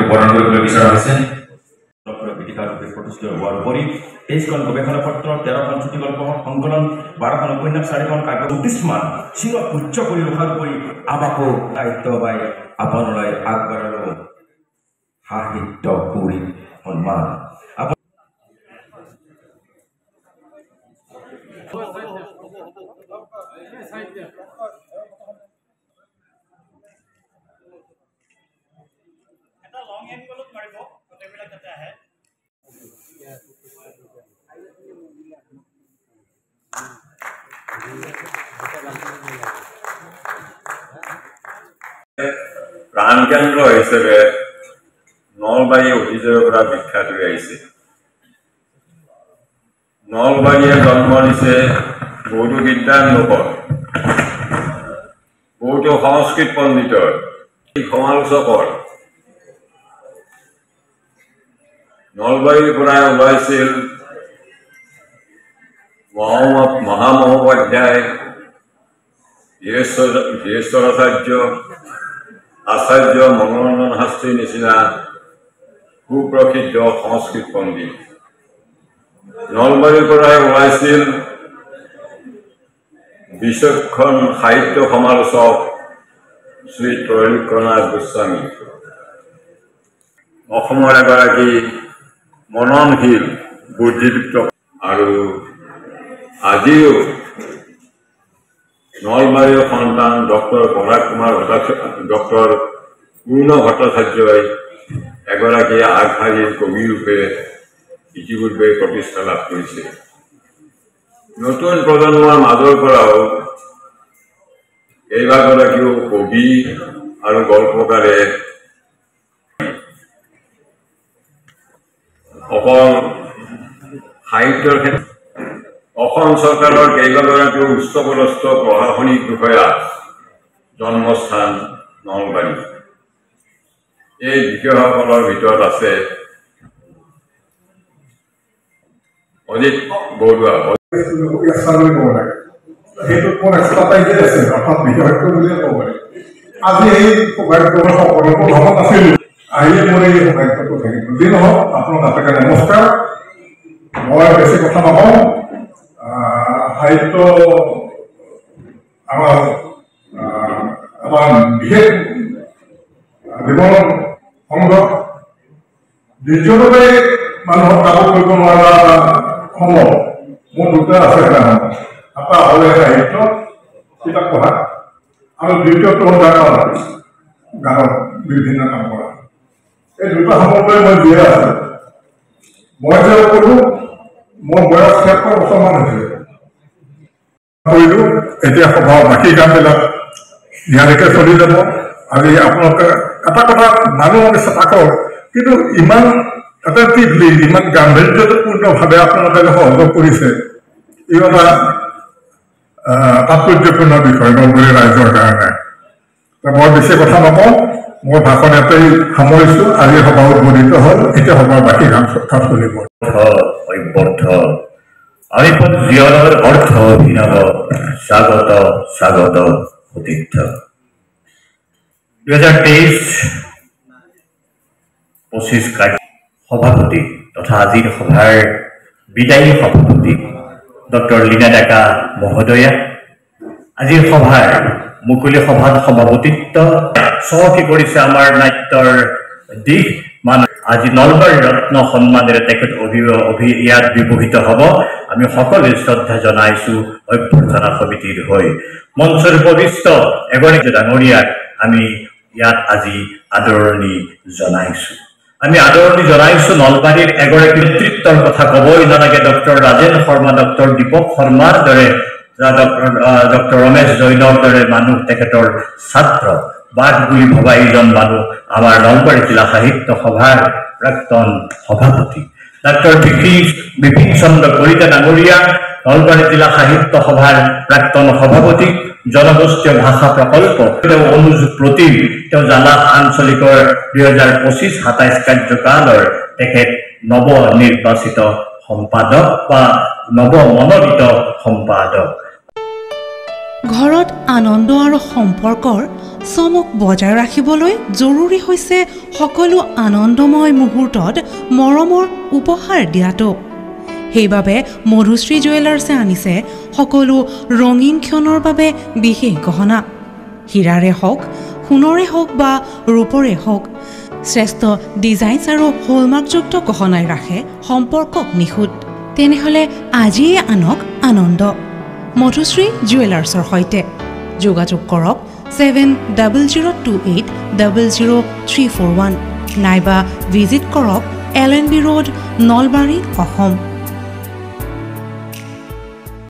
বৰ্ণনা কৰিবলৈ বিচৰা হৈছে গীতিকাৰূপে প্ৰতিষ্ঠিত হোৱাৰ উপৰি 23খন গৱেষণা পত্ৰ 13খন চুটিগল্প সংকলন 12খন উপন্যাস 4খন কাব্য 29মান চিৰ উচ্চ কৰি ৰখাৰ উপৰি আমাকো দায়িত্ববাই আপোনালৈ আগবঢ়ালো সাহিত্য পুৰী সন্মান। প্ৰাণকেন্দ্ৰ হিচাপে নলবাৰী অতীজৰে পৰা বিখ্যাত হৈ আহিছে। নলবাৰীয়ে জন্ম দিছে বহুতো বিদ্বান লোকৰ, বহুতো সংস্কৃত পণ্ডিতৰ, সমালোচকৰ। নলবাৰীৰ পৰাই ওলাইছিল মহামহোপাধ্যায়, ধীৰেশ্বৰাচাৰ্য, আচাৰ্য মনোৰঞ্জন শাস্ত্ৰীৰ নিচিনা সুপ্ৰসিদ্ধ সংস্কৃত পণ্ডিত। নলবাৰীৰ পৰাই ওলাইছিল বিচক্ষণ সাহিত্য সমালোচক শ্ৰী ত্ৰৈলোক্যনাথ গোস্বামী। অসমৰ এগৰাকী মননশীল বুদ্ধিদীপ্ত আৰু আজিও নলবাৰীৰ সন্তান ডক্টৰ প্ৰভাত কুমাৰ ডক্টৰ পূৰ্ণ ভট্টাচাৰ্যই এগৰাকী আগশাৰীৰ কবিৰূপে ইতিপূৰ্বে প্ৰতিষ্ঠা লাভ কৰিছে। নতুন প্ৰজন্মৰ মাজৰ পৰাও কেইবাগৰাকীও কবি আৰু গল্পকাৰে অকল সাহিত্যৰ ক্ষেত্ৰত অসম চৰকাৰৰ কেইবাগৰাকীও উচ্চপদস্থ প্ৰশাসনিক বিষয়া জন্মস্থান নলবাৰী। এই বিষয়াসকলৰ ভিতৰত আছে অজিত বৰুৱা। আজি এই সৌভাগ্যৰ সফলতা ভবা নাছিলো, আহিলে মোৰ এই সৌভাগ্যটো থাকিব। যি নহওক আপোনাক তাকে নমস্কাৰ। মই বেছি কথা নকওঁ। সাহিত্য আমাৰ বিশেষ জীৱনৰ সংঘ। দ্বিতীয়তে মানুহক কাম কৰিব নোৱাৰা সময় মোৰ দুটা আছে। এটা হ'লে সাহিত্য কিতাপ পঢ়া, আৰু দ্বিতীয়টো হ'ল গানৰ বিভিন্ন কাম কৰা। এই দুটা সময়লৈ মই জীয়াই আছো। মই যে ক'লো মোৰ বয়স ৭০ বছৰমান হৈছে কৰিলো। এতিয়া সভা বাকী কামবিলাক ইয়ালৈকে চলি যাব। আজি আপোনালোকে এটা কথা মানুহ তাকৰ, কিন্তু ইমান এটেণ্টিভলি ইমান গাম্ভীৰ্যপূৰ্ণভাৱে আপোনালোকে সহযোগ কৰিছে, ই এটা তাৎপৰ্যপূৰ্ণ বিষয় নলবাৰী ৰাইজৰ কাৰণে। মই বেছি কথা নকওঁ, মোৰ ভাষণ ইয়াতেই সামৰিছো। আজি সভা উদ্বোধিত হ'ল, এতিয়া সভাৰ বাকী কাম চলিব। আলিপুৰ জীবনেৰ অৰ্থ অভিনব স্বাগত স্বাগত অতিথ্য। 2023-25 সভাপতি তথা আজিৰ সভাৰ বিদায়ী সভাপতি ডক্টৰ লীনা ডেকা মহোদয়া, আজিৰ সভাৰ মুকলি সভাত সভাপতিত্ব চহকী কৰিছে আমাৰ নাট্যৰ দিশ মানুহ। আজি নলবাৰী ৰত্ন সন্মানেৰে তেখেত ইয়াত বিভূষিত হ'ব। আমি সকলোৱে শ্ৰদ্ধা জনাইছো অভ্যৰ্থনা সমিতিৰ হৈ। মঞ্চৰ উপবিষ্ট এগৰাকী ডাঙৰীয়াক আমি ইয়াত আজি আদৰণি জনাইছো। আমি আদৰণি জনাইছো নলবাৰীৰ এগৰাকী নেতৃত্বৰ কথা ক'বই নালাগে, ডক্টৰ ৰাজেন শৰ্মা, ডক্টৰ দীপক শৰ্মাৰ দৰে, ডক্টৰ ৰমেশ জৈনৰ দৰে মানুহ তেখেতৰ ছাত্ৰ। বাদ বুলি ভবা এইজন মানুহ আমাৰ নলবাৰী জিলা সাহিত্য সভাৰ প্ৰাক্তন সভাপতি। ডক্টৰ বিপিন চন্দ্ৰ কলিতা ডাঙৰীয়া, নলবাৰী জিলা সাহিত্য সভাৰ প্ৰাক্তন সভাপতি। জনগোষ্ঠীয় ভাষা প্ৰকল্প তেওঁ অনুযোগ প্ৰতিম, তেওঁ জালা আঞ্চলিকৰ 2025-27 কাৰ্যকালৰ তেখেত নৱ নিৰ্বাচিত সম্পাদক বা নৱ মনোনীত সম্পাদক। ঘৰত আনন্দ আৰু সম্পৰ্কৰ চমক বজাই ৰাখিবলৈ জৰুৰী হৈছে সকলো আনন্দময় মুহূৰ্তত মৰমৰ উপহাৰ দিয়াটো। সেইবাবে মধুশ্ৰী জুৱেলাৰ্ছে আনিছে সকলো ৰঙীন ক্ষণৰ বাবে বিশেষ গহনা। হীৰাৰে হওক, সোণৰে হওক বা ৰূপৰে হওক, শ্ৰেষ্ঠ ডিজাইনছ আৰু হলমাৰ্কযুক্ত গহনাই ৰাখে সম্পৰ্কক নিখুঁত। তেনেহ'লে আজিয়ে আনক আনন্দ মধুশ্ৰী জুৱেলাৰ্ছৰ সৈতে। যোগাযোগ কৰক 7028000341 নাইবা ভিজিট কৰক LNB ৰোড, নলবাৰী, অসম।